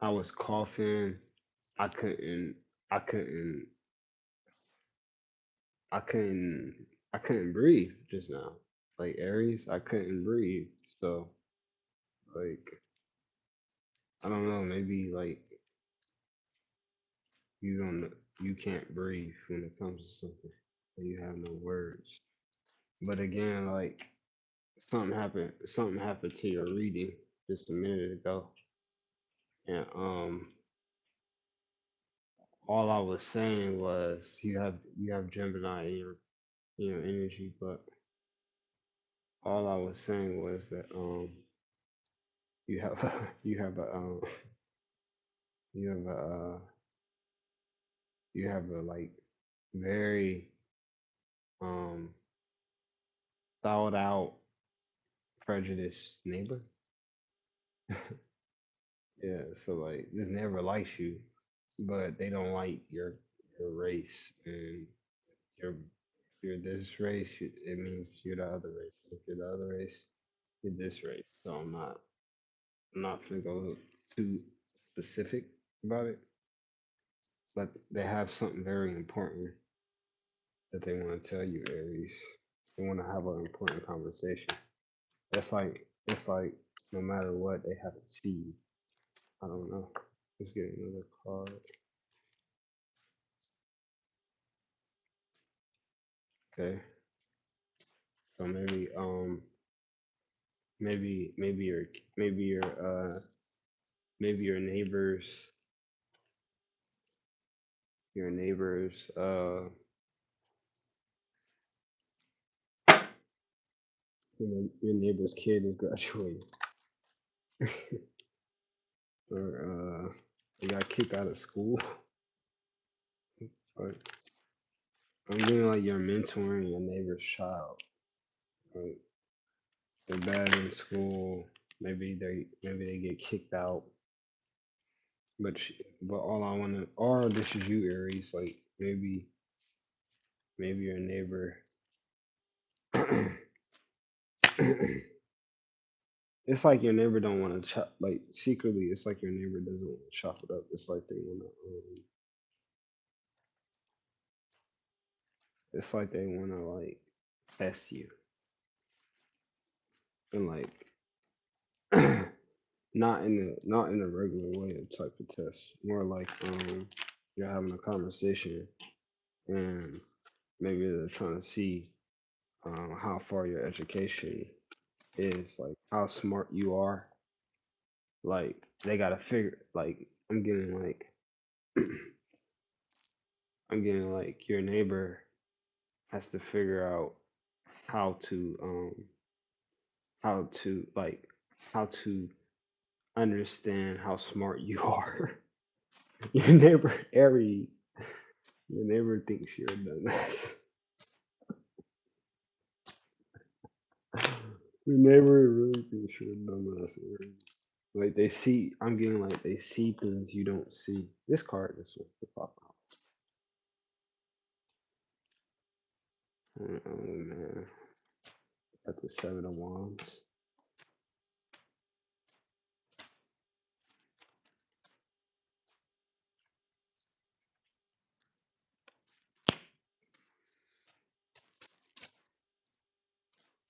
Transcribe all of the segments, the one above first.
I was coughing. I couldn't. I couldn't. I couldn't. I couldn't breathe just now. Like Aries, I couldn't breathe. So like I don't know. Maybe like you don't. You can't breathe when it comes to something. You have no words. But again, like something happened. Something happened to your reading just a minute ago, and all I was saying was you have Gemini in your energy, but all I was saying was that you have you have a you have a you have a like very um thought out prejudiced neighbor. Yeah, so like this neighbor likes you, but they don't like your race, and you're if you're this race, it means you're the other race. If you're the other race, you're this race. So I'm not gonna go too specific about it, but they have something very important that they want to tell you, Aries. They want to have an important conversation. It's like no matter what, they have to see you. I don't know. Let's get another card. Okay. So maybe maybe your maybe your neighbors your neighbor's kid is graduating or they got kicked out of school. Like, I'm getting like you're mentoring your neighbor's child. Like, they're bad in school. Maybe they get kicked out. But all I want to, or this is you, Aries. Like maybe your neighbor. It's like your neighbor don't want to chop. Like secretly, it's like your neighbor doesn't want to chop it up. It's like they want to. It's like they want to like test you and like not in a regular way of type of test. More like you're having a conversation and maybe they're trying to see how far your education is, like how smart you are. Like they gotta figure. Like I'm getting like your neighbor has to figure out how to how to like how to understand how smart you are. Your neighbor Aries, your neighbor thinks you're a dumbass. Your neighbor really thinks you're a dumbass, Aries. Like they see, I'm getting like they see things you don't see. This card just wants to pop out. Oh man, got the 7 of Wands.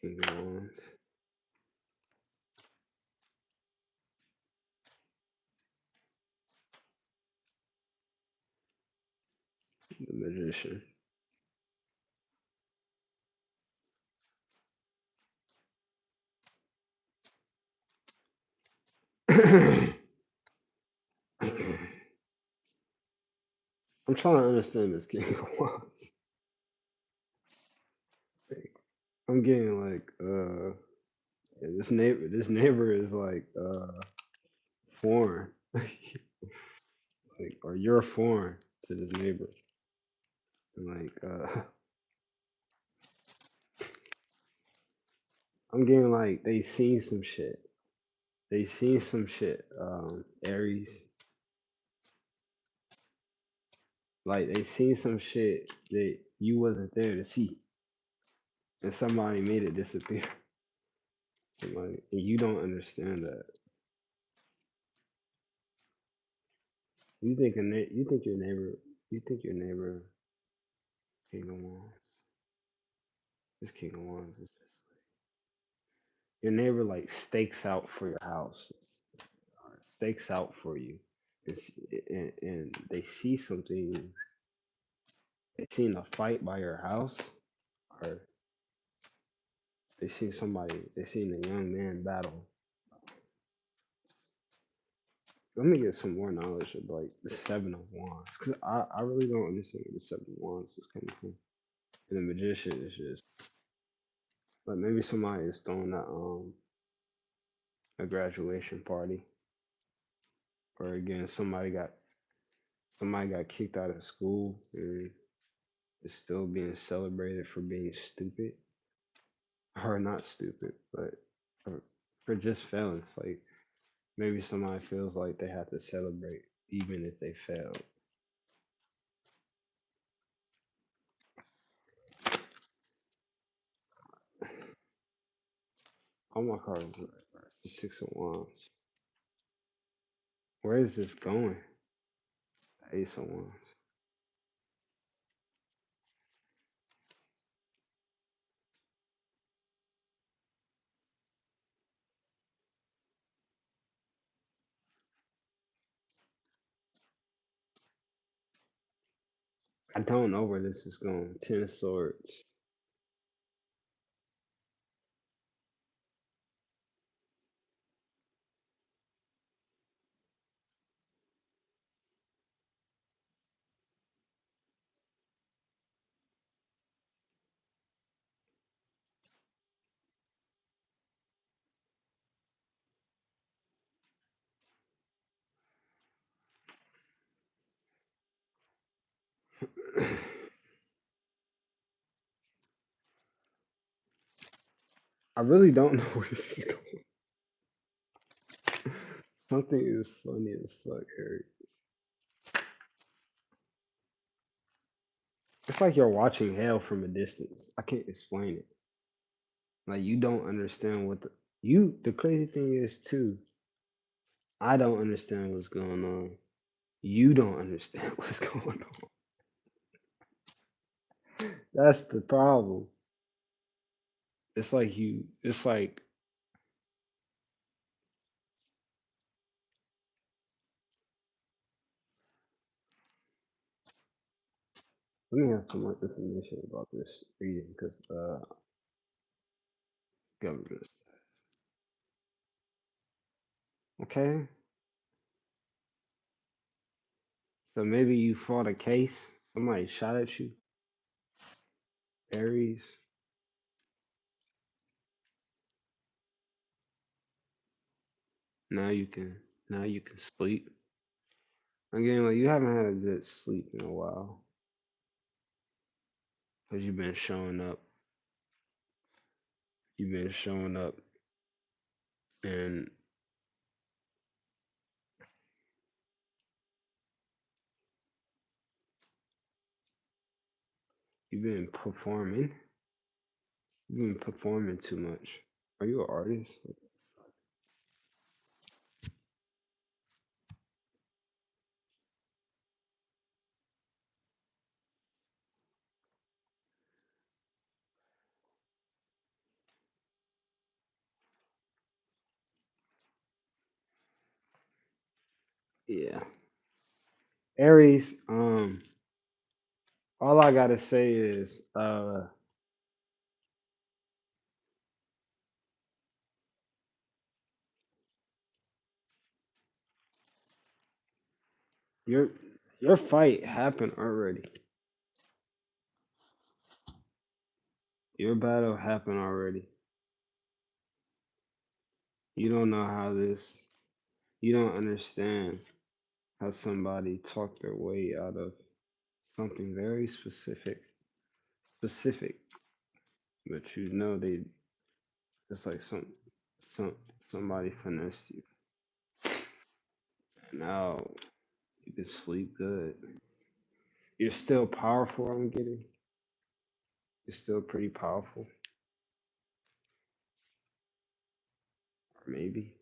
King of Wands. The Magician. I'm trying to understand this King of Wands. Like, I'm getting like yeah, this neighbor is like foreign. Like or you're foreign to this neighbor. And like I'm getting like they seen some shit. They seen some shit, Aries. Like they seen some shit that you wasn't there to see. And somebody made it disappear. Somebody and you don't understand that. you think your neighbor, you think your neighbor, King of Wands, this King of Wands is just like, your neighbor like stakes out for your house, or stakes out for you, and, and they see some things. They seen a fight by your house, or they seen a young man battle. Let me get some more knowledge of like the Seven of Wands, because I really don't understand where the Seven of Wands is coming from. And the Magician is just like maybe somebody is throwing a graduation party, or again somebody got kicked out of school and is still being celebrated for being stupid, or not stupid, but for, for just failing. It's like maybe somebody feels like they have to celebrate even if they failed. All my cards are reversed. The Six of Wands. Where is this going? The Ace of Wands. I don't know where this is going. Ten of Swords. I really don't know where this is going. Something is funny as fuck, Harry. It's like you're watching hell from a distance. I can't explain it. Like you don't understand what the crazy thing is too. I don't understand what's going on. You don't understand what's going on. That's the problem. It's like let me have some more information about this reading because government says. Okay. So maybe you fought a case, somebody shot at you, Aries. Now you can now you can sleep. Again, like you haven't had a good sleep in a while. Because you've been showing up. You've been showing up and you've been performing. You've been performing too much. Are you an artist? Yeah. Aries, all I gotta say is your your fight happened already. Your battle happened already. You don't know how this you don't understand how somebody talked their way out of something very specific, but you know they just like somebody finessed you. Now you can sleep good. You're still powerful. I'm getting. You're still pretty powerful, or maybe.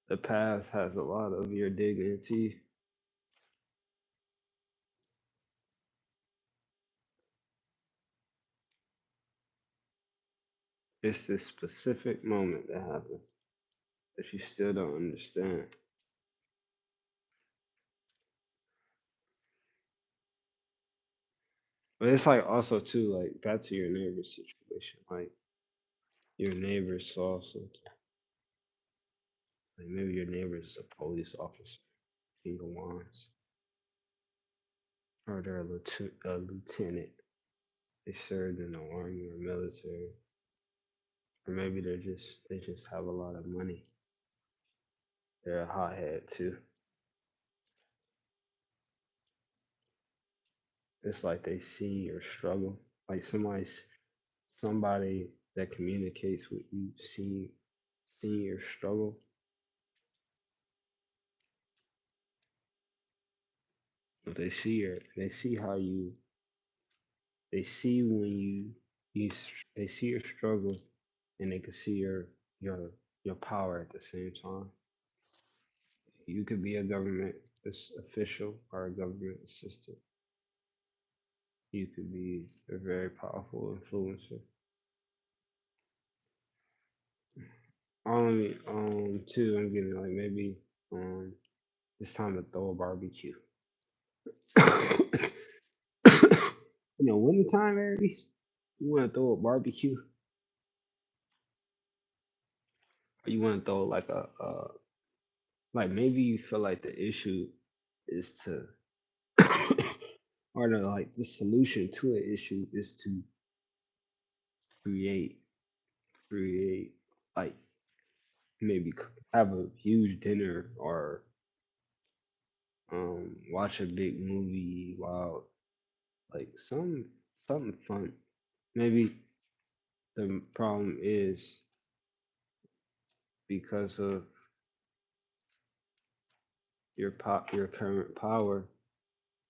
The past has a lot of your dignity. It's this specific moment that happened that you still don't understand. But it's like also too, like back to your neighbor's situation. Like your neighbor saw something. Like maybe your neighbor is a police officer, King of Wands, or they're a lieutenant. They served in the army or military, or maybe they just have a lot of money. They're a hothead too. It's like they see your struggle. Like somebody that communicates with you, see your struggle. They see how you, they see when they see your struggle, and they can see your power at the same time. You could be a government official or a government assistant. You could be a very powerful influencer. Too, I'm getting like maybe it's time to throw a barbecue. Wintertime, Aries, you want to throw a barbecue, or you want to throw like like maybe you feel like the issue is to, or the solution to an issue is to create, create, like maybe have a huge dinner or watch a big movie while like something fun. Maybe the problem is because of your current power,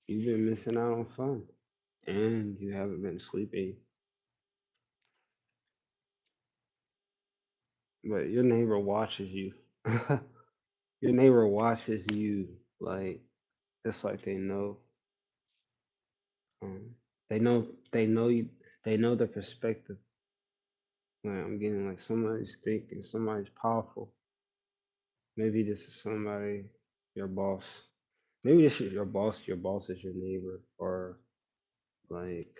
you've been missing out on fun, and you haven't been sleeping. But your neighbor watches you. Your neighbor watches you, like it's like they know. Um, they know you. They know the perspective. Like I'm getting like somebody's thinking, somebody's powerful. Maybe this is somebody, your boss. Maybe this is your boss. Your boss is your neighbor, or like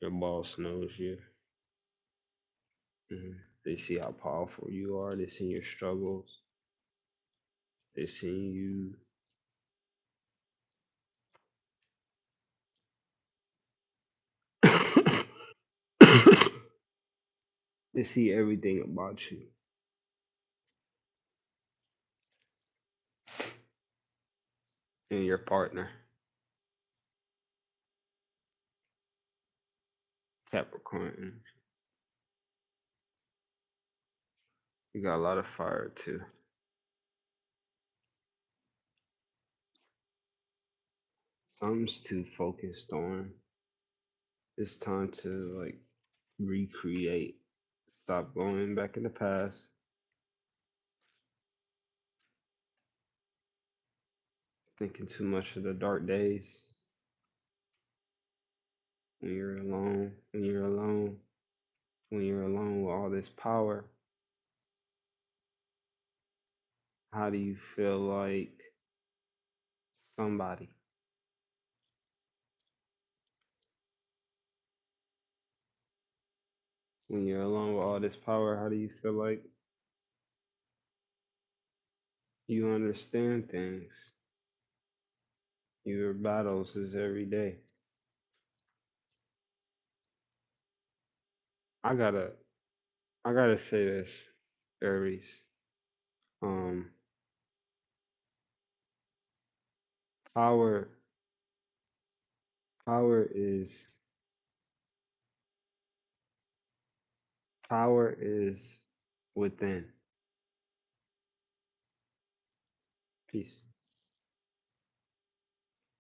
your boss knows you. They see how powerful you are. They see your struggles. They see you. They see everything about you and your partner, Capricorn. You got a lot of fire too. Something's too focused on. It's time to like recreate. Stop going back in the past. Thinking too much of the dark days. When you're alone. When you're alone. When you're alone with all this power. How do you feel like somebody? When you're alone with all this power, how do you feel like you understand things? Your battles is every day. I gotta I gotta say this, Aries. Um power power is power is within. Peace.